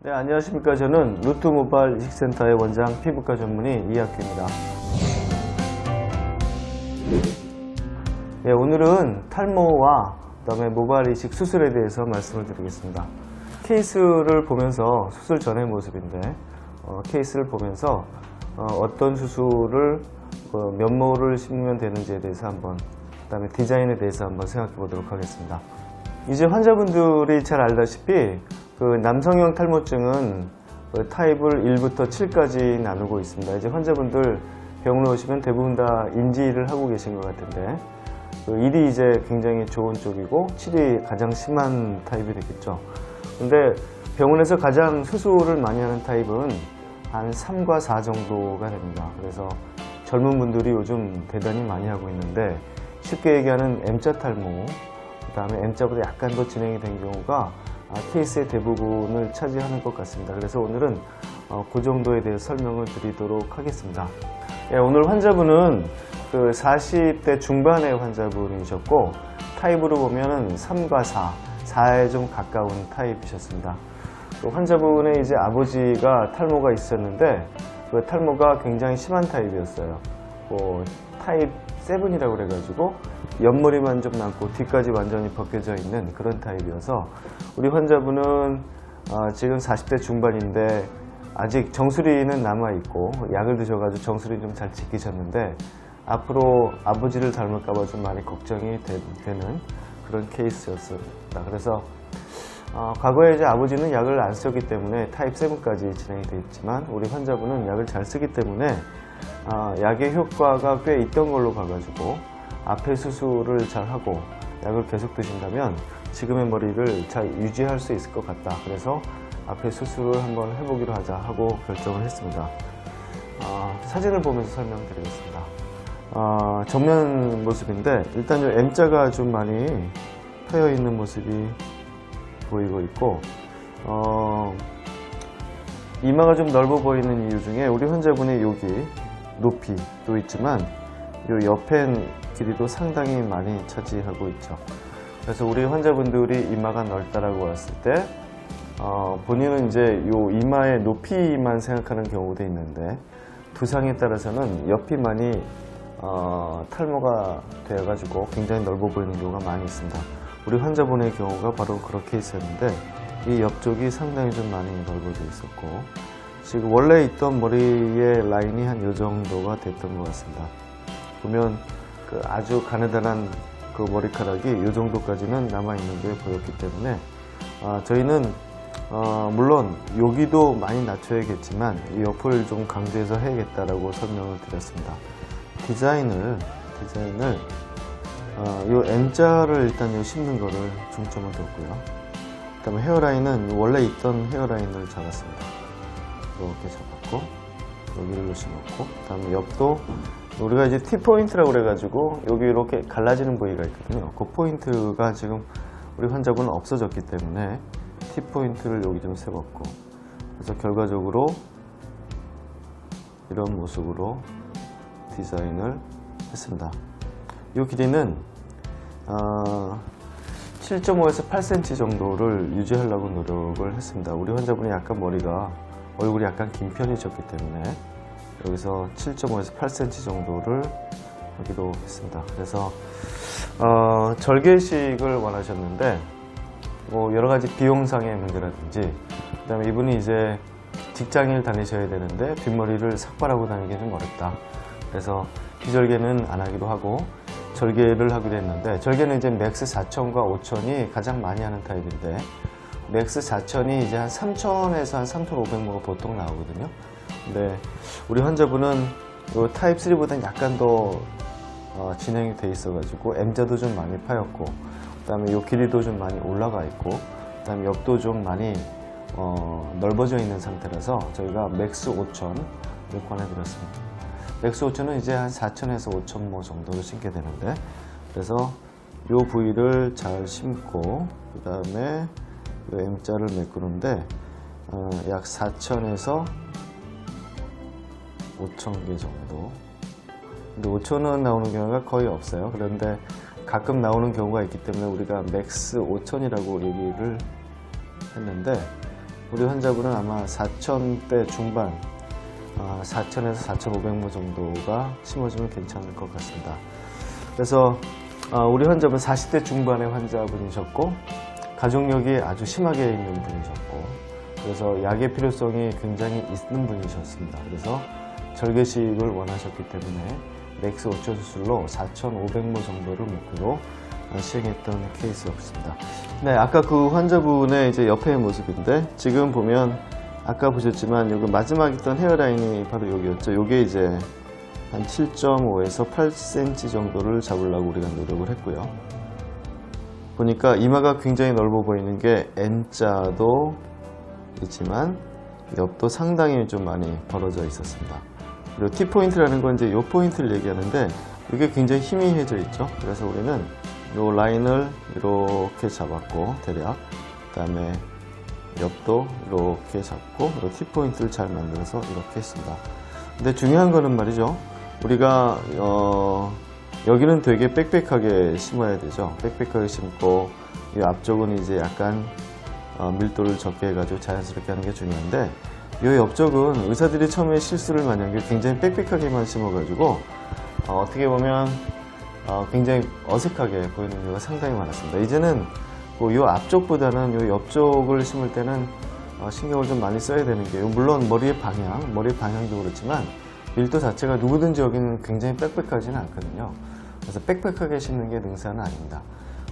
네, 안녕하십니까. 저는 루트 모발 이식센터의 원장 피부과 전문의 이학규입니다. 네, 오늘은 탈모와 그다음에 모발 이식 수술에 대해서 말씀을 드리겠습니다. 케이스를 보면서 수술 전의 모습인데 케이스를 보면서 어떤 수술을 면모를 심으면 되는지에 대해서 한번, 그다음에 디자인에 대해서 한번 생각해 보도록 하겠습니다. 이제 환자분들이 잘 알다시피 남성형 탈모증은 타입을 1부터 7까지 나누고 있습니다. 이제 환자분들 병원에 오시면 대부분 다 인지를 하고 계신 것 같은데 1이 이제 굉장히 좋은 쪽이고 7이 가장 심한 타입이 되겠죠. 근데 병원에서 가장 수술을 많이 하는 타입은 한 3과 4 정도가 됩니다. 그래서 젊은 분들이 요즘 대단히 많이 하고 있는데, 쉽게 얘기하는 M자 탈모, 그 다음에 M자보다 약간 더 진행이 된 경우가 케이스의 대부분을 차지하는 것 같습니다. 그래서 오늘은 그 정도에 대해서 설명을 드리도록 하겠습니다. 예, 오늘 환자분은 40대 중반의 환자분이셨고, 타입으로 보면 3과 4에 좀 가까운 타입이셨습니다. 환자분의 이제 아버지가 탈모가 있었는데 그 탈모가 굉장히 심한 타입이었어요. 타입 7이라고 그래가지고 옆머리만 좀 남고 뒤까지 완전히 벗겨져 있는 그런 타입이어서 우리 환자분은 지금 40대 중반인데 아직 정수리는 남아있고 약을 드셔가지고 정수리 좀 잘 지키셨는데, 앞으로 아버지를 닮을까봐 좀 많이 걱정이 되는 그런 케이스였습니다. 그래서 과거에 이제 아버지는 약을 안 쓰기 때문에 타입 7까지 진행이 되어 있지만, 우리 환자분은 약을 잘 쓰기 때문에 약의 효과가 꽤 있던 걸로 봐가지고 앞에 수술을 잘 하고 약을 계속 드신다면 지금의 머리를 잘 유지할 수 있을 것 같다. 그래서 앞에 수술을 한번 해보기로 하자 하고 결정을 했습니다. 사진을 보면서 설명드리겠습니다. 정면 모습인데 일단 이 M자가 좀 많이 트여 있는 모습이 보이고 있고, 이마가 좀 넓어 보이는 이유 중에 우리 환자분의 여기 높이도 있지만 이 옆에 길이도 상당히 많이 차지하고 있죠. 그래서 우리 환자분들이 이마가 넓다라고 했을 때 본인은 이제 이 이마의 높이만 생각하는 경우도 있는데, 두상에 따라서는 옆이 많이 탈모가 되어가지고 굉장히 넓어 보이는 경우가 많이 있습니다. 우리 환자분의 경우가 바로 그렇게 있었는데 이 옆쪽이 상당히 좀 많이 넓어져 있었고, 지금 원래 있던 머리의 라인이 한 이 정도가 됐던 것 같습니다. 보면 아주 가느다란 머리카락이 이 정도까지는 남아있는 게 보였기 때문에 저희는 물론 여기도 많이 낮춰야겠지만 이 옆을 좀 강조해서 해야겠다라고 설명을 드렸습니다. 디자인을 이 M자를 일단 심는 거를 중점을 뒀고요. 그 다음에 헤어라인은 원래 있던 헤어라인을 잡았습니다. 이렇게 잡았고 여기를 심었고, 그 다음에 옆도 우리가 이제 T포인트라고 그래가지고 여기 이렇게 갈라지는 부위가 있거든요. 그 포인트가 지금 우리 환자분은 없어졌기 때문에 T포인트를 여기 좀 세웠고, 그래서 결과적으로 이런 모습으로 디자인을 했습니다. 이 길이는 7.5에서 8cm 정도를 유지하려고 노력을 했습니다. 우리 환자분이 약간 얼굴이 약간 긴 편이셨기 때문에 여기서 7.5에서 8cm 정도를 하기로 했습니다. 그래서 절개식을 원하셨는데 여러 가지 비용상의 문제라든지, 그 다음에 이분이 이제 직장을 다니셔야 되는데 뒷머리를 삭발하고 다니기 좀 어렵다. 그래서 비절개는 안 하기로 하고 절개를 하기로 했는데, 절개는 이제 맥스 4000과 5000이 가장 많이 하는 타입인데, 맥스 4000이 이제 한 3000에서 한 3500모가 보통 나오거든요. 근데 우리 환자분은 이 타입 3보다는 약간 더 진행이 돼 있어가지고 M자도 좀 많이 파였고, 그 다음에 이 길이도 좀 많이 올라가 있고, 그 다음에 옆도 좀 많이 넓어져 있는 상태라서 저희가 맥스 5000을 권해드렸습니다. 맥스 5000은 이제 한 4000에서 5000모 정도를 심게 되는데, 그래서 이 부위를 잘 심고 그 다음에 이 M자를 메꾸는데 약 4000에서 5000개 정도. 근데 5000은 나오는 경우가 거의 없어요. 그런데 가끔 나오는 경우가 있기 때문에 우리가 맥스 5000이라고 얘기를 했는데, 우리 환자분은 아마 4,000대 중반, 4,000에서 4,500모 정도가 심어주면 괜찮을 것 같습니다. 그래서 우리 환자분 40대 중반의 환자분이셨고 가족력이 아주 심하게 있는 분이셨고 그래서 약의 필요성이 굉장히 있는 분이셨습니다. 그래서 절개식을 원하셨기 때문에 맥스 5천 수술로 4,500모 정도를 목표로 시행했던 케이스였습니다. 네, 아까 그 환자분의 이제 옆의 모습인데 지금 보면 아까 보셨지만 여기 마지막 있던 헤어라인이 바로 여기였죠. 요게 이제 한 7.5에서 8cm 정도를 잡으려고 우리가 노력을 했고요. 보니까 이마가 굉장히 넓어 보이는 게 N자도 있지만 옆도 상당히 좀 많이 벌어져 있었습니다. 그리고 T포인트라는 건 이제 이 포인트를 얘기하는데 이게 굉장히 희미해져 있죠. 그래서 우리는 이 라인을 이렇게 잡았고 대략 그 다음에 옆도 이렇게 잡고 그리고 T포인트를 잘 만들어서 이렇게 했습니다. 근데 중요한 거는 말이죠. 우리가 여기는 되게 빽빽하게 심어야 되죠. 빽빽하게 심고 이 앞쪽은 이제 약간 밀도를 적게 해가지고 자연스럽게 하는 게 중요한데 이 옆쪽은 의사들이 처음에 실수를 많이 한 게 굉장히 빽빽하게만 심어가지고 어떻게 보면 굉장히 어색하게 보이는 경우가 상당히 많았습니다. 이제는 이 앞쪽보다는 이 옆쪽을 심을 때는 신경을 좀 많이 써야 되는 게 물론 머리의 방향도 그렇지만 밀도 자체가 누구든지 여기는 굉장히 빽빽하지는 않거든요. 그래서 빽빽하게 심는 게 능사는 아닙니다.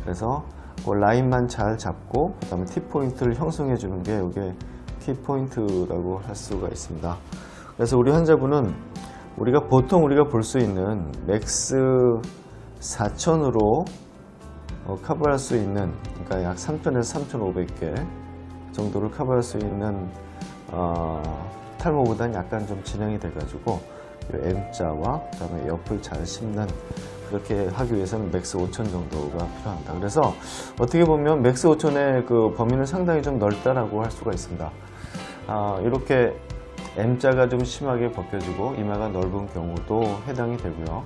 그래서 그 라인만 잘 잡고 그 다음에 T포인트를 형성해 주는 게 이게 키포인트라고 할 수가 있습니다. 그래서 우리 환자분은 보통 우리가 볼 수 있는 맥스 4,000으로 커버할 수 있는 그러니까 약 3,000에서 3,500개 정도를 커버할 수 있는 탈모보다는 약간 좀 진행이 돼가지고 M자와 그 다음에 옆을 잘 심는 그렇게 하기 위해서는 맥스 5,000 정도가 필요합니다. 그래서 어떻게 보면 맥스 5,000의 그 범위는 상당히 좀 넓다라고 할 수가 있습니다. 이렇게 M자가 좀 심하게 벗겨지고 이마가 넓은 경우도 해당이 되고요.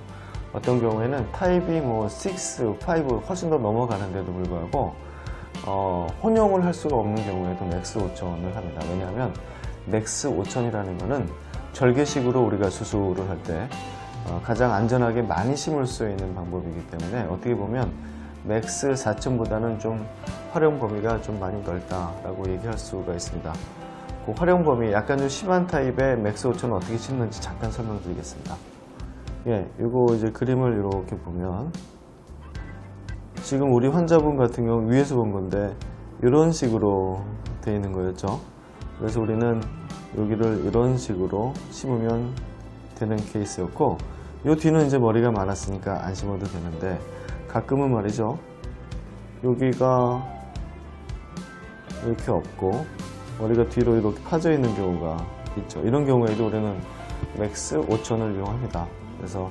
어떤 경우에는 타입이 뭐 6, 5 훨씬 더 넘어가는데도 불구하고 혼용을 할 수가 없는 경우에도 맥스 5,000을 합니다. 왜냐하면 맥스 5,000이라는 것은 절개식으로 우리가 수술을 할 때 가장 안전하게 많이 심을 수 있는 방법이기 때문에 어떻게 보면 맥스 4,000보다는 좀 활용 범위가 좀 많이 넓다라고 얘기할 수가 있습니다. 그 활용 범위 약간 좀 심한 타입의 맥스 5,000은 어떻게 심는지 잠깐 설명드리겠습니다. 예, 이거 이제 그림을 이렇게 보면 지금 우리 환자분 같은 경우 위에서 본 건데 이런 식으로 되어 있는 거였죠. 그래서 우리는 여기를 이런 식으로 심으면 되는 케이스였고 이 뒤는 이제 머리가 많았으니까 안 심어도 되는데 가끔은 말이죠. 여기가 이렇게 없고 머리가 뒤로 이렇게 파져 있는 경우가 있죠. 이런 경우에도 우리는 맥스 5,000을 이용합니다. 그래서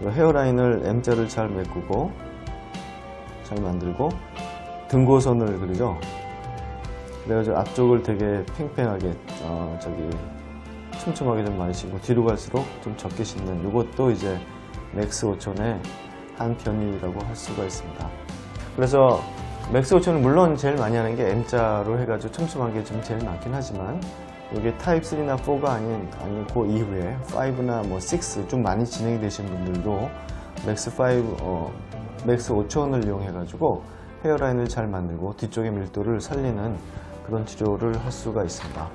이 헤어라인을 M자를 잘 메꾸고 잘 만들고 등고선을 그리죠. 그래가지고 앞쪽을 되게 팽팽하게 촘촘하게 좀 많이 심고 뒤로 갈수록 좀 적게 심는 이것도 이제 맥스 5,000의 한 편이라고 할 수가 있습니다. 그래서 맥스 5,000은 물론 제일 많이 하는 게 M자로 해가지고 촘촘한 게 좀 제일 많긴 하지만 이게 타입 3나 4가 아닌 그 이후에 5나 뭐 6 좀 많이 진행이 되신 분들도 맥스 5,000을 이용해가지고 헤어라인을 잘 만들고 뒤쪽의 밀도를 살리는 그런 치료를 할 수가 있습니다.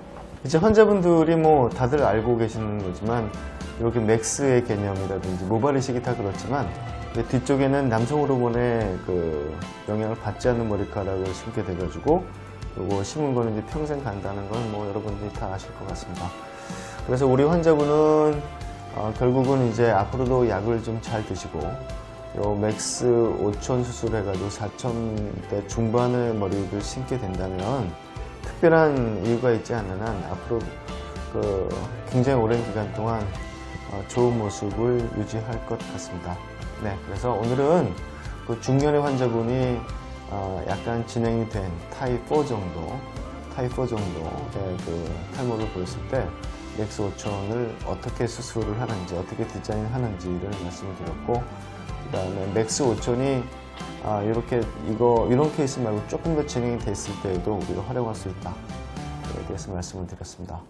이제 환자분들이 뭐 다들 알고 계시는 거지만 이렇게 맥스의 개념이라든지 모발이식이 다 그렇지만 뒤쪽에는 남성 호르몬의 그 영향을 받지 않는 머리카락을 심게 돼가지고 요거 심은 거는 이제 평생 간다는 건 뭐 여러분들이 다 아실 것 같습니다. 그래서 우리 환자분은 결국은 이제 앞으로도 약을 좀 잘 드시고 요 맥스 5,000 수술해가지고 4,000대 중반의 머리를 심게 된다면 특별한 이유가 있지 않는 한 앞으로 굉장히 오랜 기간 동안 좋은 모습을 유지할 것 같습니다. 네, 그래서 오늘은 그 중년의 환자분이 약간 진행이 된 타입 4 정도의 그 탈모를 보였을 때 맥스 5,000을 어떻게 수술을 하는지, 어떻게 디자인을 하는지를 말씀을 드렸고, 그 다음에 맥스 5,000이 이런 케이스 말고 조금 더 진행이 됐을 때에도 우리가 활용할 수 있다. 대해서 말씀을 드렸습니다.